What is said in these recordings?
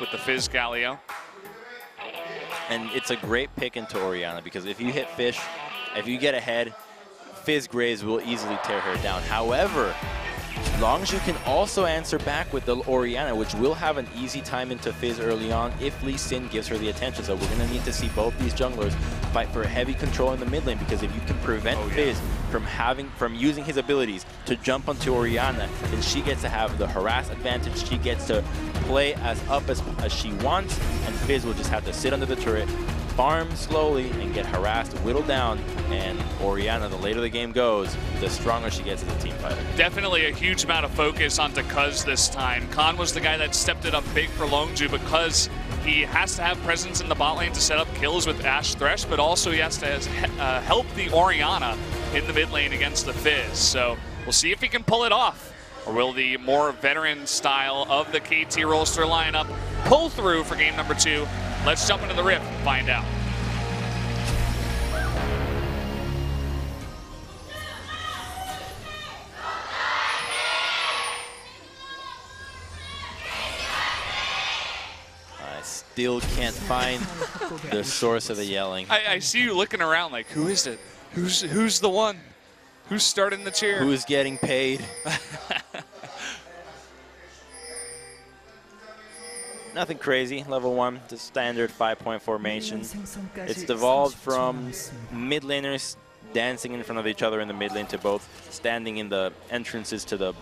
with the Fizz Galio. And it's a great pick into Orianna because if you hit Fish, if you get ahead, Fizz Graves will easily tear her down. However, Longzhu can also answer back with the Orianna, which will have an easy time into Fizz early on if Lee Sin gives her the attention. So we're going to need to see both these junglers fight for heavy control in the mid lane, because if you can prevent Fizz from using his abilities to jump onto Orianna, then she gets to have the harass advantage. She gets to play as up as she wants, and Fizz will just have to sit under the turret, farm slowly, and get harassed, whittled down, and Orianna, the later the game goes, the stronger she gets as a team fighter. Definitely a huge amount of focus onto Cuz this time. Khan was the guy that stepped it up big for Longzhu because he has to have presence in the bot lane to set up kills with Ashe Thresh, but also he has to help the Orianna in the mid lane against the Fizz. So we'll see if he can pull it off. Or will the more veteran style of the KT roster lineup pull through for game number 2? Let's jump into the Rift and find out. I still can't find the source of the yelling. I see you looking around like, who is it? Who's the one? Who's starting the cheer? Who's getting paid? Nothing crazy, level 1, the standard 5-point formation. It's devolved from mid laners dancing in front of each other in the mid lane to both standing in the entrances to the...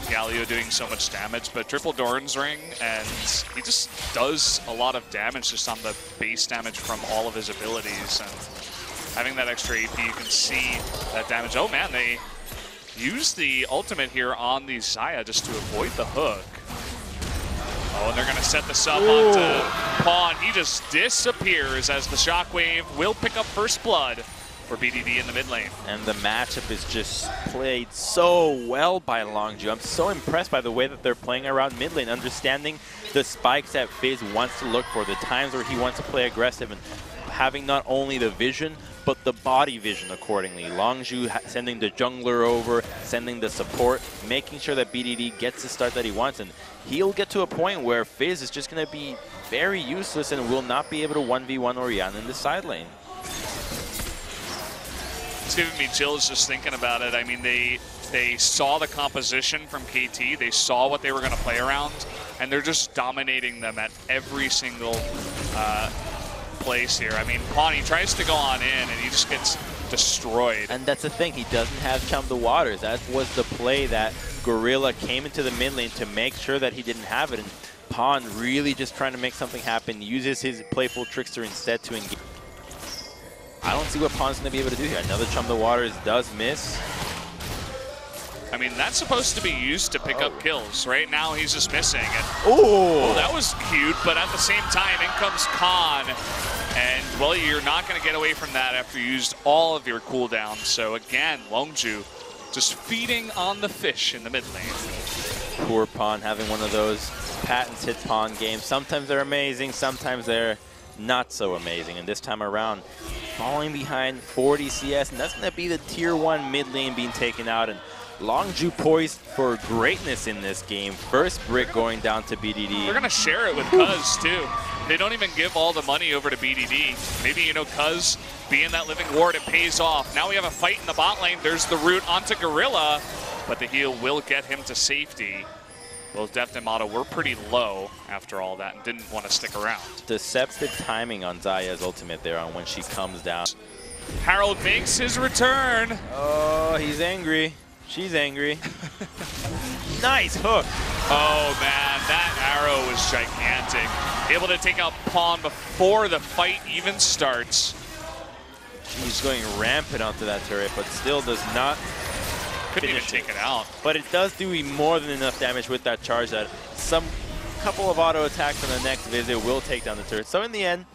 Galio doing so much damage, but triple Doran's Ring, and he just does a lot of damage just on the base damage from all of his abilities. And having that extra AP, you can see that damage. Oh man, they use the ultimate here on the Xayah just to avoid the hook. Oh, and they're going to set this up onto Pawn. He just disappears as the Shockwave will pick up first blood for BDD in the mid lane. And the matchup is just played so well by Longzhu. I'm so impressed by the way that they're playing around mid lane, understanding the spikes that Fizz wants to look for, the times where he wants to play aggressive, and having not only the vision, but the body vision accordingly. Longzhu sending the jungler over, sending the support, making sure that BDD gets the start that he wants, and he'll get to a point where Fizz is just going to be very useless and will not be able to 1v1 Orianna in the side lane. It's giving me chills just thinking about it. I mean, they saw the composition from KT, they saw what they were going to play around, and they're just dominating them at every single place here. I mean, Pawnee tries to go on in and he just gets destroyed. And that's the thing, he doesn't have Chum the Waters. That was the play that Gorilla came into the mid lane to make sure that he didn't have it, and Pawn really just trying to make something happen, uses his playful trickster instead to engage. I don't see what Pawn's going to be able to do here. Another Chum the Waters does miss. I mean, that's supposed to be used to pick up kills. Right now, he's just missing. And, oh, that was cute, but at the same time, in comes Khan. And, well, you're not going to get away from that after you used all of your cooldowns. So, again, Longzhu just feeding on the fish in the mid lane. Poor Pawn having one of those patents hit Pawn games. Sometimes they're amazing, sometimes they're not so amazing. And this time around, falling behind 40 CS, and that's going to be the tier 1 mid lane being taken out. And Longzhu poised for greatness in this game. First brick going down to BDD. They're going to share it with Cuz, too. They don't even give all the money over to BDD. Maybe, you know, Cuz being that living ward, it pays off. Now we have a fight in the bot lane. There's the route onto Gorilla, but the heal will get him to safety. Both Deft and Motto were pretty low after all that and didn't want to stick around. Deceptive timing on Xayah's ultimate there on when she comes down. Harold makes his return. Oh, he's angry. She's angry. Nice hook. Oh man, that arrow was gigantic. Able to take out Pawn before the fight even starts. He's going rampant onto that turret, but still does not couldn't even take it out. But it does do more than enough damage with that charge that some couple of auto attacks on the next visit will take down the turret. So in the end,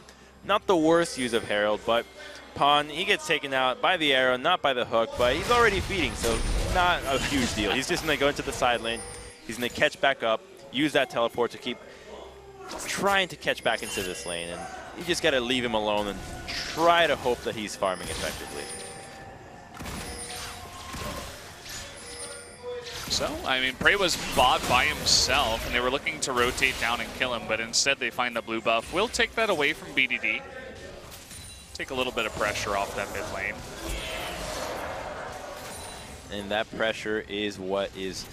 not the worst use of Herald, but Pawn, he gets taken out by the arrow, not by the hook, but he's already feeding, so not a huge deal. He's just going to go into the side lane. He's going to catch back up, use that teleport to keep trying to catch back into this lane, and you just got to leave him alone and try to hope that he's farming effectively. So, I mean, Prey was bought by himself, and they were looking to rotate down and kill him, but instead they find the blue buff. We'll take that away from BDD. Take a little bit of pressure off that mid lane. And that pressure is what is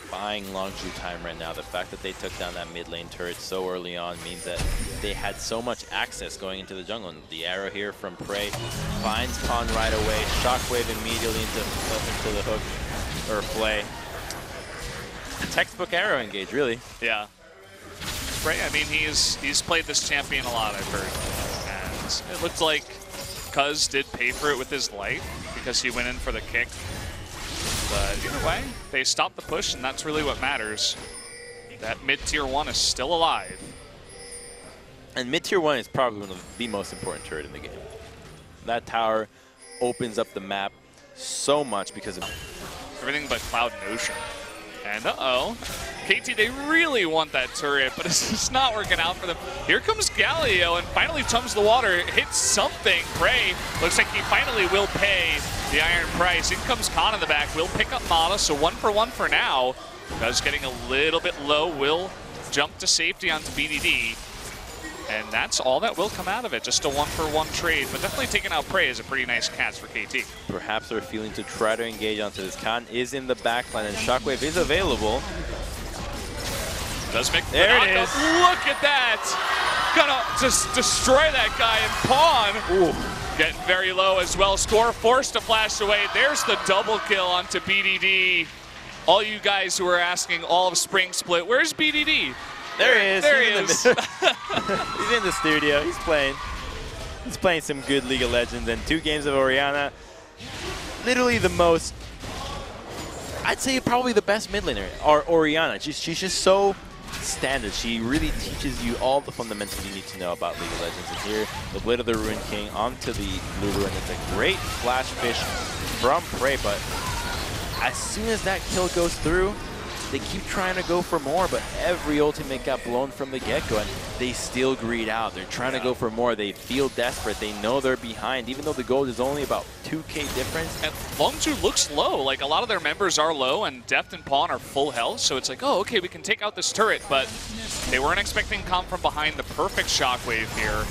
buying Longzhu time right now. The fact that they took down that mid lane turret so early on means that they had so much access going into the jungle. And the arrow here from Prey finds Pawn right away. Shockwave immediately into the hook or play. Textbook arrow engage, really. Yeah. Prey, I mean, he's played this champion a lot, I've heard. And it looked like Cuz did pay for it with his life because he went in for the kick. But either way, they stopped the push, and that's really what matters. That mid-tier 1 is still alive. And mid-tier 1 is probably one of the most important turret in the game. That tower opens up the map so much because of everything but Cloud and Ocean. And uh-oh, KT, they really want that turret, but it's just not working out for them. Here comes Galio, and finally chums the water, hits something. Prey looks like he finally will pay the iron price. In comes Khan in the back, will pick up Mata, so 1-for-1 for now. Cuz getting a little bit low, will jump to safety onto BDD. And that's all that will come out of it, just a 1-for-1 trade. But definitely taking out Prey is a pretty nice catch for KT. Perhaps they're feeling to try to engage onto this. Khan is in the backline, and Shockwave is available. Does make there it is. Look at that! Gonna just destroy that guy and Pawn. Ooh. Getting very low as well. Score forced to flash away. There's the double kill onto BDD. All you guys who are asking all of Spring Split, where's BDD? There he is. There he is. He's in the studio. He's playing. He's playing some good League of Legends and 2 games of Orianna. Literally the most, I'd say probably the best mid laner, or Orianna. She's just so standard. She really teaches you all the fundamentals you need to know about League of Legends. And here, the Blade of the Ruin King onto the Lulu, and it's a great flash fish from Prey, but as soon as that kill goes through, they keep trying to go for more, but every ultimate got blown from the get-go, and they still greed out. They're trying to go for more. They feel desperate. They know they're behind, even though the gold is only about 2K difference. And Longzhu looks low. Like, a lot of their members are low, and Deft and Pawn are full health, so it's like, oh, okay, we can take out this turret, but they weren't expecting come from behind. The perfect shockwave here.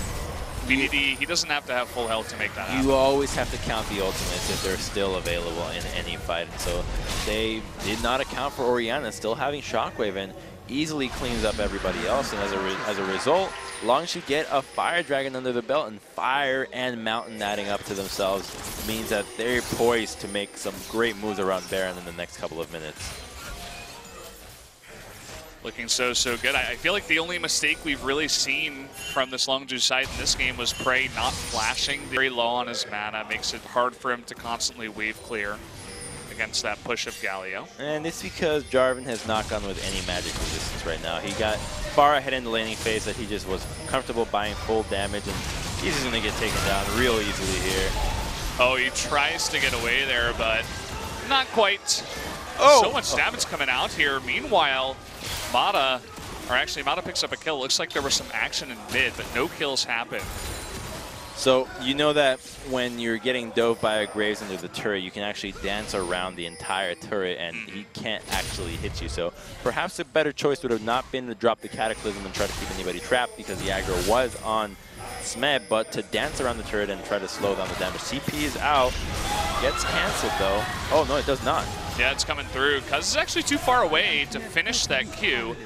BDD, he doesn't have to have full health to make that happen. You always have to count the ultimates if they're still available in any fight. And so they did not account for Orianna still having Shockwave, and easily cleans up everybody else. And as a result, Longzhu get a Fire Dragon under the belt, and Fire and Mountain adding up to themselves means that they're poised to make some great moves around Baron in the next couple of minutes. Looking so good. I feel like the only mistake we've really seen from this Longzhu side in this game was Prey not flashing very low on his mana. Makes it hard for him to constantly wave clear against that push of Galio. And it's because Jarvan has not gone with any magic resistance right now. He got far ahead in the laning phase that he just was comfortable buying full damage, and he's just going to get taken down real easily here. Oh, he tries to get away there, but not quite. Oh! So much damage coming out here. Meanwhile, Mata picks up a kill. Looks like there was some action in mid, but no kills happen. So you know that when you're getting dove by a Graves under the turret, you can actually dance around the entire turret, and he can't actually hit you. So perhaps a better choice would have not been to drop the Cataclysm and try to keep anybody trapped, because the aggro was on Smed, but to dance around the turret and try to slow down the damage. CP is out. Gets canceled though. Oh no, it does not. Yeah, it's coming through. Cuz is actually too far away to finish that Q.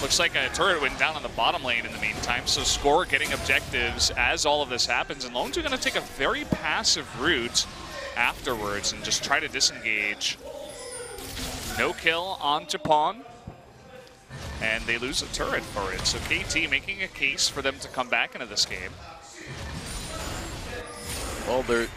Looks like a turret went down on the bottom lane in the meantime, so Score getting objectives as all of this happens, and Longzhu going to take a very passive route afterwards and just try to disengage. No kill onto Pawn, and they lose a turret for it, so KT making a case for them to come back into this game. Well, they're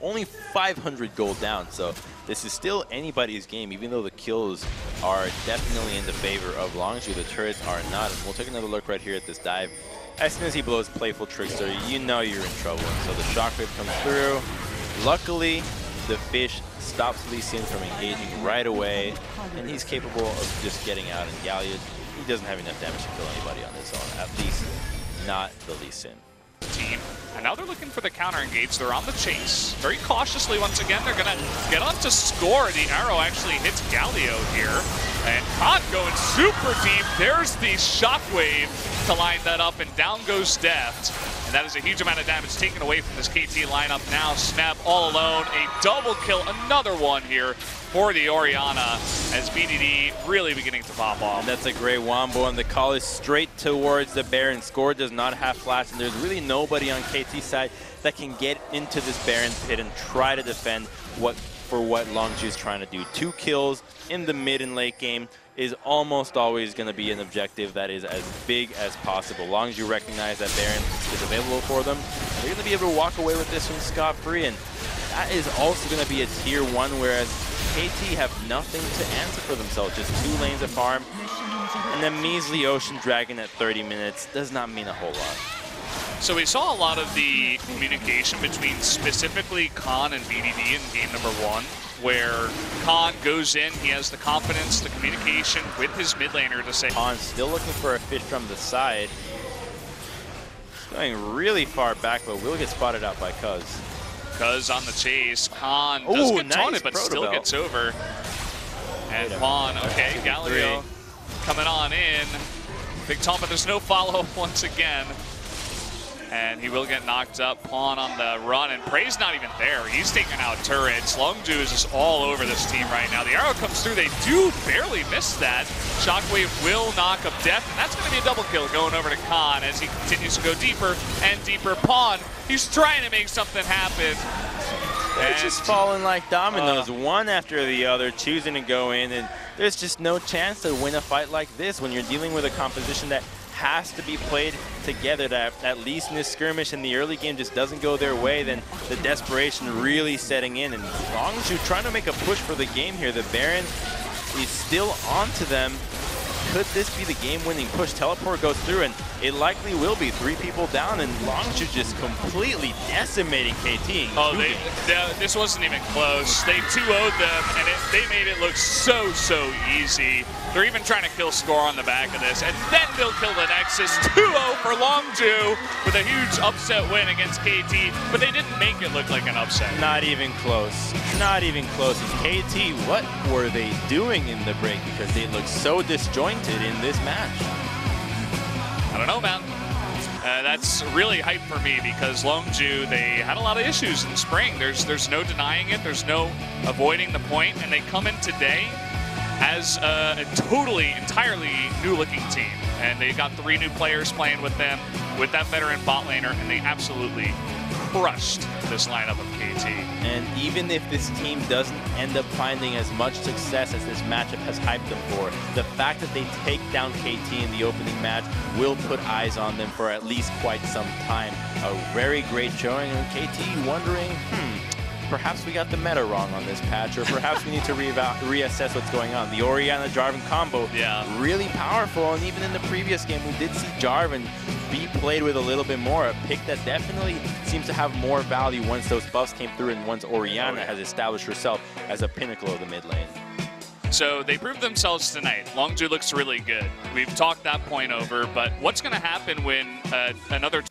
only 500 gold down, so this is still anybody's game, even though the kills are definitely in the favor of Longzhu. The turrets are not, and we'll take another look right here at this dive. As soon as he blows Playful Trickster, you know you're in trouble. And so the shockwave comes through. Luckily, the fish stops Lee Sin from engaging right away, and he's capable of just getting out. And Galio, he doesn't have enough damage to kill anybody on his own, at least not the Lee Sin. Team And now they're looking for the counter engage. They're on the chase. Very cautiously once again. They're going to get on to score. The arrow actually hits Galio here. And Khan going super deep. There's the shockwave to line that up, and down goes Deft. And that is a huge amount of damage taken away from this KT lineup. Now Snap all alone. A double kill. Another one here for the Orianna as BDD really beginning to pop off. And that's a great wombo, and the call is straight towards the Baron. Score does not have flash, and there's really nobody on KT side that can get into this Baron pit and try to defend what Longzhu is trying to do. 2 kills in the mid and late game is almost always going to be an objective that is as big as possible. Longzhu recognize that Baron is available for them, and they're going to be able to walk away with this one scot-free, and that is also going to be a tier 1, whereas KT have nothing to answer for themselves, just 2 lanes of farm, and then measly Ocean Dragon at 30 minutes does not mean a whole lot. So we saw a lot of the communication between specifically Khan and BDD in game number 1, where Khan goes in, he has the confidence, the communication with his mid laner to say... Khan still looking for a fish from the side. He's going really far back, but will get spotted out by Cuz. Cuz on the chase. Khan does get taunted, but still gets over. And Pawn, okay, Galio coming on in. Big taunt, but there's no follow-up once again. And he will get knocked up. Pawn on the run, and Prey's not even there. He's taking out turrets. Longzhu is just all over this team right now. The arrow comes through. They do barely miss that. Shockwave will knock up Death, and that's going to be a double kill going over to Khan as he continues to go deeper and deeper. Pawn, he's trying to make something happen. They're just falling like dominoes, one after the other, choosing to go in, and there's just no chance to win a fight like this when you're dealing with a composition that has to be played together, that at least in this skirmish in the early game just doesn't go their way, then the desperation really setting in. And Longzhu trying to make a push for the game here. The Baron is still onto them. Could this be the game-winning push? Teleport goes through, and it likely will be. 3 people down, and Longzhu just completely decimating KT. Oh, this wasn't even close. They 2-0'd them, and they made it look so easy. They're even trying to kill score on the back of this, and then they'll kill the Nexus. 2-0 for Longzhu with a huge upset win against KT, but they didn't make it look like an upset. Not even close. Not even close. KT, what were they doing in the break? Because they look so disjointed in this match. I don't know, man. That's really hype for me because Longzhu, they had a lot of issues in spring. There's no denying it. There's no avoiding the point, and they come in today as a entirely new-looking team. And they got 3 new players playing with them, with that veteran bot laner, and they absolutely crushed this lineup of KT. And even if this team doesn't end up finding as much success as this matchup has hyped them for, the fact that they take down KT in the opening match will put eyes on them for at least quite some time. A very great showing, and KT wondering, perhaps we got the meta wrong on this patch, or perhaps we need to reassess what's going on. The Orianna Jarvan combo, really powerful, and even in the previous game, we did see Jarvan be played with a little bit more. A pick that definitely seems to have more value once those buffs came through and once Orianna has established herself as a pinnacle of the mid lane. So they proved themselves tonight. Longzhu looks really good. We've talked that point over, but what's going to happen when another